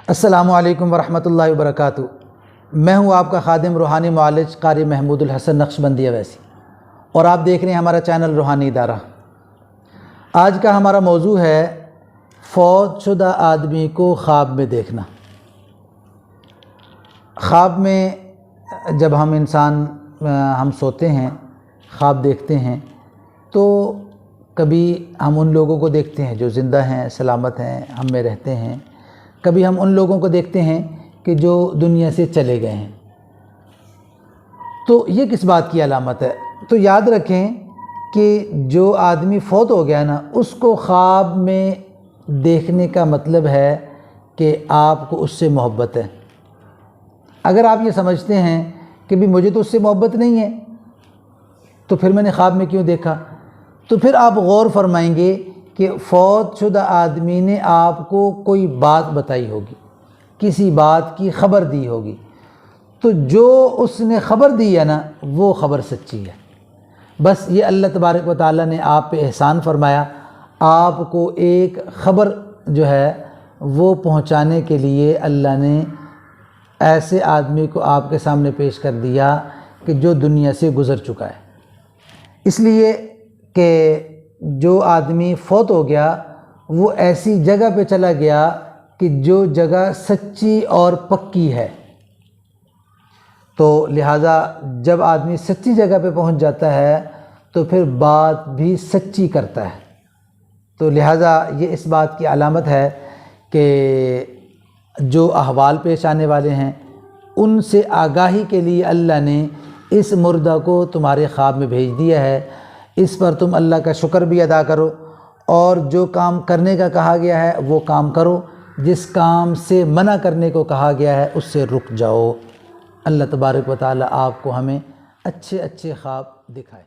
अस्सलामु अलैकुम वरहमतुल्लाहि वबरकातुहू। मैं हूँ आपका खादिम रूहानी मुआलिज कारी महमूदुल हसन नक्शबंदी अवैसी और आप देख रहे हैं हमारा चैनल रूहानी इदारा। आज का हमारा मौजू है फौत शुदा आदमी को ख्वाब में देखना। ख्वाब में जब हम सोते हैं, ख्वाब देखते हैं, तो कभी हम उन लोगों को देखते हैं जो ज़िंदा हैं, सलामत हैं, हम में रहते हैं। कभी हम उन लोगों को देखते हैं कि जो दुनिया से चले गए हैं। तो ये किस बात की अलामत है? तो याद रखें कि जो आदमी फौत हो गया ना, उसको ख्वाब में देखने का मतलब है कि आपको उससे मोहब्बत है। अगर आप ये समझते हैं कि भी मुझे तो उससे मोहब्बत नहीं है, तो फिर मैंने ख्वाब में क्यों देखा? तो फिर आप गौर फरमाएंगे कि फ़ौत शुदा आदमी ने आपको कोई बात बताई होगी, किसी बात की ख़बर दी होगी। तो जो उसने ख़बर दी है ना, वो ख़बर सच्ची है। बस ये अल्लाह तबारक व तआला ने आप पे एहसान फरमाया, आपको एक ख़बर जो है वो पहुँचाने के लिए अल्लाह ने ऐसे आदमी को आपके सामने पेश कर दिया कि जो दुनिया से गुज़र चुका है। इसलिए कि जो आदमी फौत हो गया वो ऐसी जगह पे चला गया कि जो जगह सच्ची और पक्की है। तो लिहाजा जब आदमी सच्ची जगह पे पहुंच जाता है तो फिर बात भी सच्ची करता है। तो लिहाजा ये इस बात की अलामत है कि जो अहवाल पेश आने वाले हैं उनसे आगाही के लिए अल्लाह ने इस मुर्दा को तुम्हारे ख्वाब में भेज दिया है। इस पर तुम अल्लाह का शुक्र भी अदा करो और जो काम करने का कहा गया है वो काम करो, जिस काम से मना करने को कहा गया है उससे रुक जाओ। अल्लाह तबारक व तआला आपको हमें अच्छे ख्वाब दिखाए।